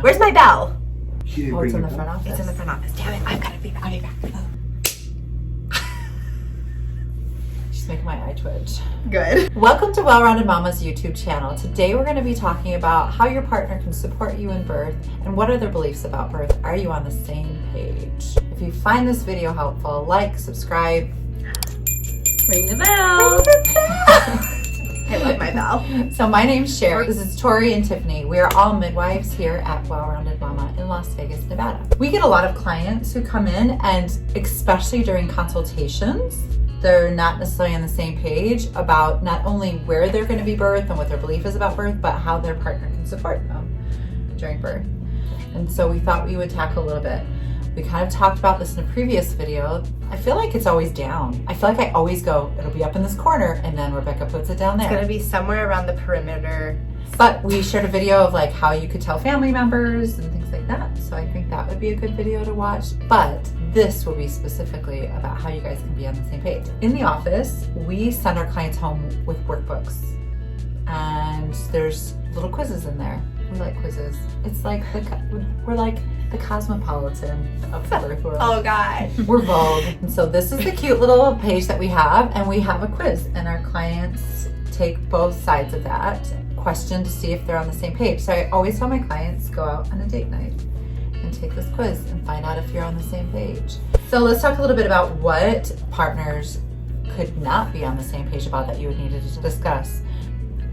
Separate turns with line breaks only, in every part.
Where's my bell?
She didn't
Oh,
bring
it's in
your
the front
bell?
office.
It's in the front office. Damn it. I've got to be back. I'll be back.
She's making my eye twitch.
Good.
Welcome to Well-Rounded Mama's YouTube channel. Today we're going to be talking about how your partner can support you in birth and what are their beliefs about birth. Are you on the same page? If you find this video helpful, like, subscribe,
Ring the bell. I love my bell.
So my name's Sherry. This is Tori and Tiffanie. We are all midwives here at Well-Rounded Mama in Las Vegas, Nevada. We get a lot of clients who come in, and especially during consultations, they're not necessarily on the same page about not only where they're going to be birthed and what their belief is about birth, but how their partner can support them during birth. And so we thought we would tackle a little bit. We kind of talked about this in a previous video. I feel like it's always down. I feel like I always go, it'll be up in this corner, and then Rebecca puts it down there.
It's going to be somewhere around the perimeter.
But we shared a video of like how you could tell family members and things like that. So I think that would be a good video to watch. But this will be specifically about how you guys can be on the same page. In the office, we send our clients home with workbooks. And there's little quizzes in there. We like quizzes. It's like, we're like the cosmopolitan of the birth world.
Oh, God.
We're Vogue. And so this is the cute little page that we have, and we have a quiz, and our clients take both sides of that question to see if they're on the same page. So I always tell my clients, go out on a date night and take this quiz and find out if you're on the same page. So let's talk a little bit about what partners could not be on the same page about that you would need to discuss.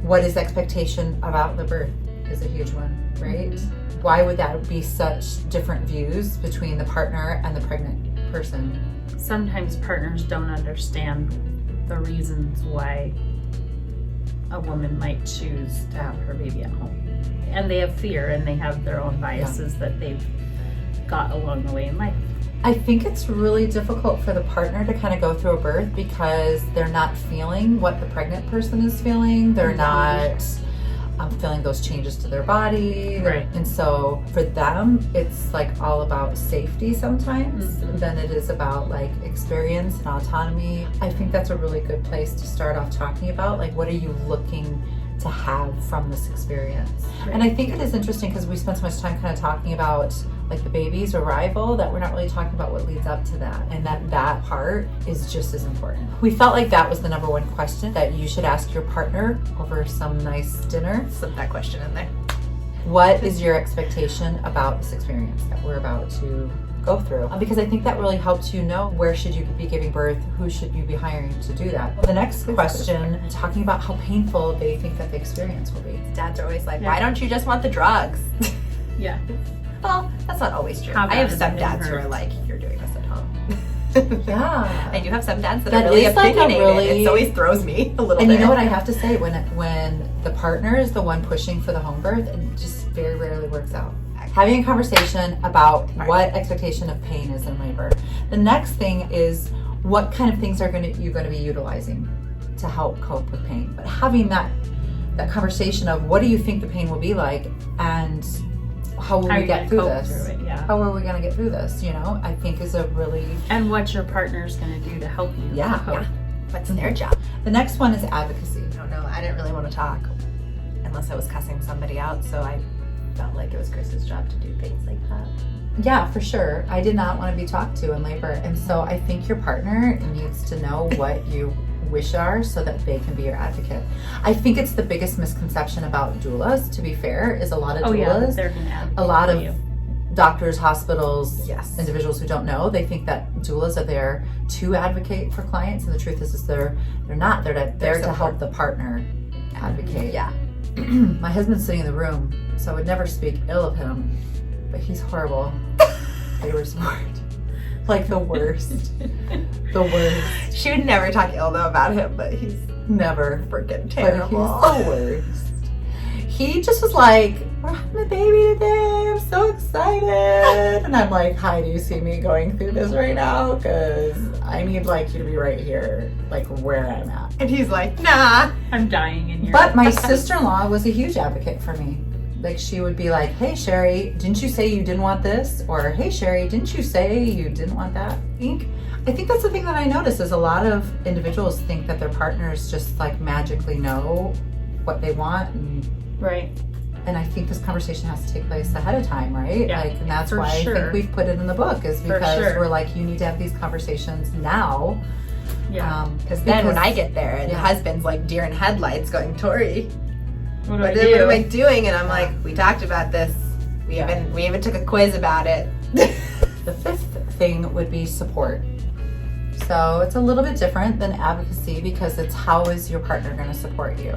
What is expectation about the birth is a huge one, right? Why would that be such different views between the partner and the pregnant person?
Sometimes partners don't understand the reasons why a woman might choose to have her baby at home. And they have fear, and they have their own biases that they've got along the way in life.
I think it's really difficult for the partner to kind of go through a birth because they're not feeling what the pregnant person is feeling. They're not feeling those changes to their body.
Right.
And so for them, it's like all about safety sometimes than it is about like experience and autonomy. I think that's a really good place to start off talking about, like, what are you looking to have from this experience?
Right.
And I think it is interesting because we spent so much time kind of talking about like the baby's arrival that we're not really talking about what leads up to that, and that part is just as important. We felt like that was the number one question that you should ask your partner over some nice dinner.
Slip that question in there.
What is your expectation about this experience that we're about to go through? Because I think that really helps you know where should you be giving birth, who should you be hiring to do that. The next question, talking about how painful they think that the experience will be.
Dads are always like, why don't you just want the drugs?
Yeah.
Well, that's not always true.
How
I have
bad
some
is it
dads who
hurt?
are like, you're doing this at home.
Yeah.
I do have some dads that
That
are really
is like a
opinionated.
really-
It always throws me a little
And
bit.
you know what I have to say, when the partner is the one pushing for the home birth, it just very rarely works out. Having a conversation about what expectation of pain is in labor. The next thing is what kind of things you're going to be utilizing to help cope with pain. But having that conversation of what do you think the pain will be like, and how will
How
we
you
get
gonna
through
cope
this?
through it, yeah.
How are we going to get through this? You know, I think is a really
And what your partner's going to do to help you.
Yeah.
cope.
What's their job?
The next one is advocacy.
I don't know. I didn't really want to talk unless I was cussing somebody out, so I felt like it was Chris's job to do things like that.
Yeah, for sure. I did not want to be talked to in labor. And so I think your partner needs to know what you wish are so that they can be your advocate. I think it's the biggest misconception about doulas, to be fair, is a lot of
Oh, yeah.
doulas,
They're going to advocate
a lot
for
of
you.
doctors, hospitals,
Yes.
individuals who don't know, they think that doulas are there to advocate for clients. And the truth is they're not. They're there to help the partner advocate.
Yeah.
My husband's sitting in the room, so I would never speak ill of him, but he's horrible. Labor support. Like the worst. The worst.
She would never talk ill though about him, but he's
Never.
freaking
But
terrible.
he's the worst. He just was like, we're having a baby today. I'm so excited. And I'm like, hi, do you see me going through this right now? Because I need like you to be right here, like where I'm at.
And he's like, nah.
I'm dying in your
But my sister-in-law was a huge advocate for me. Like she would be like, hey Sherry, didn't you say you didn't want this? Or hey Sherry, didn't you say you didn't want that? I think that's the thing that I notice is a lot of individuals think that their partners just like magically know what they want. And
Right.
And I think this conversation has to take place ahead of time, right?
Yeah,
Like, and that's
for
why I
sure.
think we've put it in the book, is because
sure.
we're like, you need to have these conversations now.
Yeah.
Because then when
because-
I get there and the
yeah.
husband's like deer in headlights going, Tori,
What
what
do
am I
I do?
doing? And I'm like, we talked about this. We
Yeah.
even took a quiz about it.
The fifth thing would be support. So it's a little bit different than advocacy, because it's how is your partner going to support you?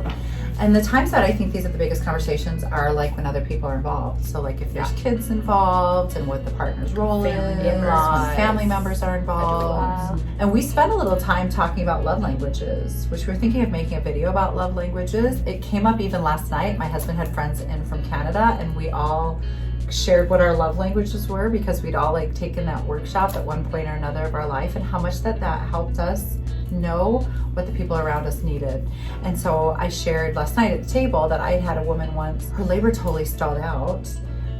And the times that I think these are the biggest conversations are like when other people are involved. So like if there's kids involved and what the partner's role
Family
is,
members.
when family members are involved. And we spent a little time talking about love languages, which we're thinking of making a video about love languages. It came up even last night. My husband had friends in from Canada, and we all shared what our love languages were, because we'd all like taken that workshop at one point or another of our life, and how much that helped us know what the people around us needed. And so I shared last night at the table that I had a woman once, her labor totally stalled out,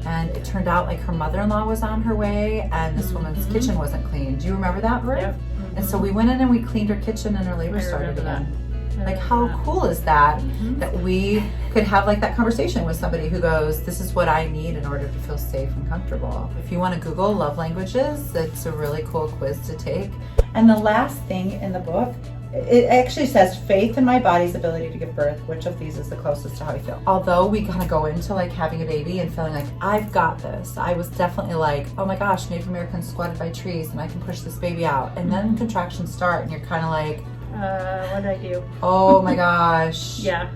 and it turned out like her mother-in-law was on her way, and this woman's kitchen wasn't clean. Do you remember that, Bert?
Yep.
And so we went in and we cleaned her kitchen, and her labor
I
started
remember that.
again.
I
Like,
remember
how
that.
cool is that, that we could have like that conversation with somebody who goes, this is what I need in order to feel safe and comfortable. If you want to Google love languages, it's a really cool quiz to take. And the last thing in the book, it actually says faith in my body's ability to give birth. Which of these is the closest to how I feel? Although we kind of go into like having a baby and feeling like, I've got this. I was definitely like, oh my gosh, Native Americans squatted by trees and I can push this baby out. And then contractions start and you're kind of like,
What did I do?
oh my gosh.
Yeah.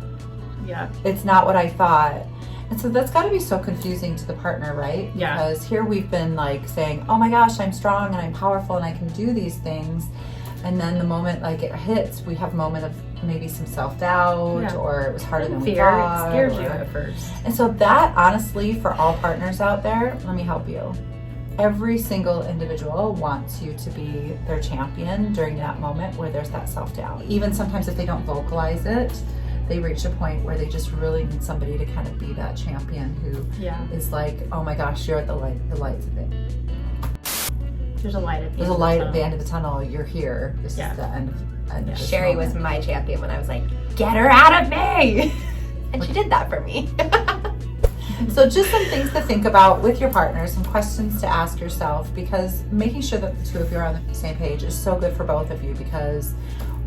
Yeah.
It's not what I thought. And so that's got to be so confusing to the partner, right?
Yeah.
Because here we've been like saying, oh my gosh, I'm strong and I'm powerful and I can do these things. And then the moment like it hits, we have a moment of maybe some self-doubt,
Yeah.
or it was harder than we
Fear.
thought.
It scares you
or-
at first.
And so that, honestly, for all partners out there, let me help you. Every single individual wants you to be their champion during that moment where there's that self-doubt. Even sometimes if they don't vocalize it, they reach a point where they just really need somebody to kind of be that champion who
Yeah.
is like, oh my gosh, you're at the light's at the
There's a light at the
There's
end
a light
of
at the end of the tunnel. You're here. This
Yeah.
is the end of this
Sherry was
moment.
my champion when I was like, get her out of me. And she did that for me.
So just some things to think about with your partner, some questions to ask yourself, because making sure that the two of you are on the same page is so good for both of you, because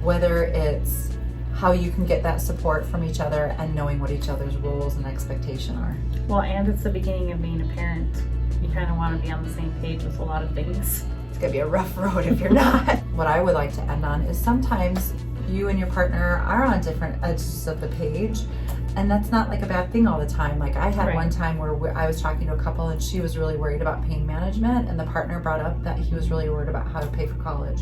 whether it's how you can get that support from each other and knowing what each other's roles and expectation are.
Well, and it's the beginning of being a parent. You kind of want to be on the same page with a lot of things.
It's gonna be a rough road if you're not.
What I would like to end on is sometimes you and your partner are on different edges of the page, and that's not like a bad thing all the time. Like I had
Right.
one time where I was talking to a couple and she was really worried about pain management, and the partner brought up that he was really worried about how to pay for college.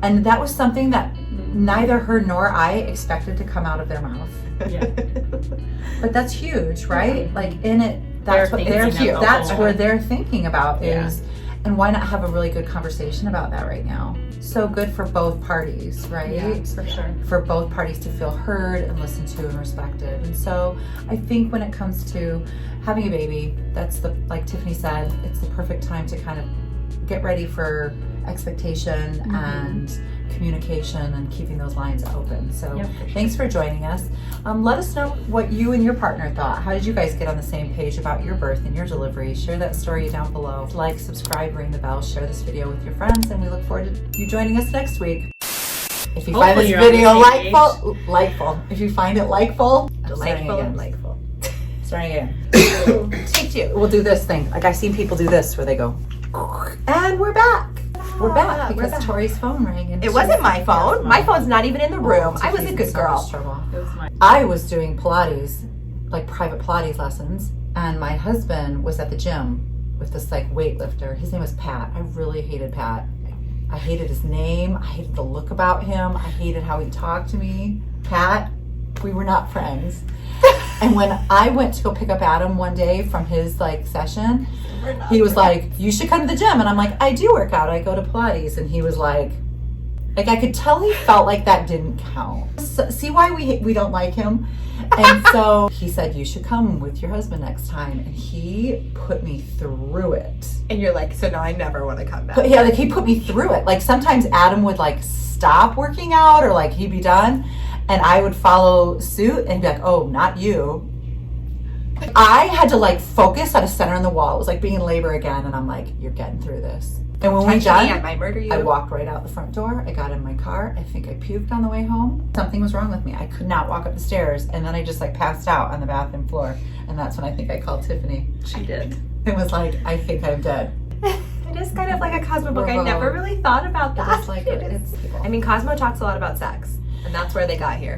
And that was something that neither her nor I expected to come out of their mouth.
Yeah.
But that's huge, right? Like in it, that's
They're
what they're
thinking
here.
about the
That's
whole-
where they're thinking about
Yeah.
is, and why not have a really good conversation about that right now? So good for both parties, right?
Yeah, for sure.
For both parties to feel heard and listened to and respected. And so I think when it comes to having a baby, that's like Tiffanie said, it's the perfect time to kind of get ready for expectation and communication and keeping those lines open. So
Yep, for sure.
thanks for joining us. Let us know what you and your partner thought. How did you guys get on the same page about your birth and your delivery? Share that story down below. Like, subscribe, ring the bell, share this video with your friends, and we look forward to you joining us next week. If you find
Hopefully
this
you're on the
video
same
likeful, if you find it likeful,
Delightful and delightful.
starting again.
Take two.
We'll do this thing. Like I've seen people do this where they go, and we're back. We're back
we're
because
back.
Tori's phone rang. And
It wasn't my phone. My phone's not even in the room. I was a
Tiffany's
good
in so much
girl.
trouble.
It was my
I was doing Pilates, like private Pilates lessons, and my husband was at the gym with this like weightlifter. His name was Pat. I really hated Pat. I hated his name. I hated the look about him. I hated how he talked to me. Pat, we were not friends. And when I went to go pick up Adam one day from his like session, he was like, you should come to the gym. And I'm like, I do work out. I go to Pilates. And he was like I could tell he felt like that didn't count. So, see why we don't like him? And so he said, you should come with your husband next time. And he put me through it.
And you're like, so now I never want to come back.
But yeah, like he put me through it. Like sometimes Adam would like stop working out or like he'd be done. And I would follow suit and be like, oh, not you. I had to like focus at a center in the wall. It was like being in labor again. And I'm like, you're getting through this. And when we
Touch
done,
me, I might murder you.
I walked right out the front door. I got in my car. I think I puked on the way home. Something was wrong with me. I could not walk up the stairs. And then I just like passed out on the bathroom floor. And that's when I think I called Tiffanie.
She did.
It was like, I think I'm dead.
It is kind of like a Cosmo book. I
Bravo.
never really thought about that.
It's like, it's
I mean, Cosmo talks a lot about sex. And that's where they got here.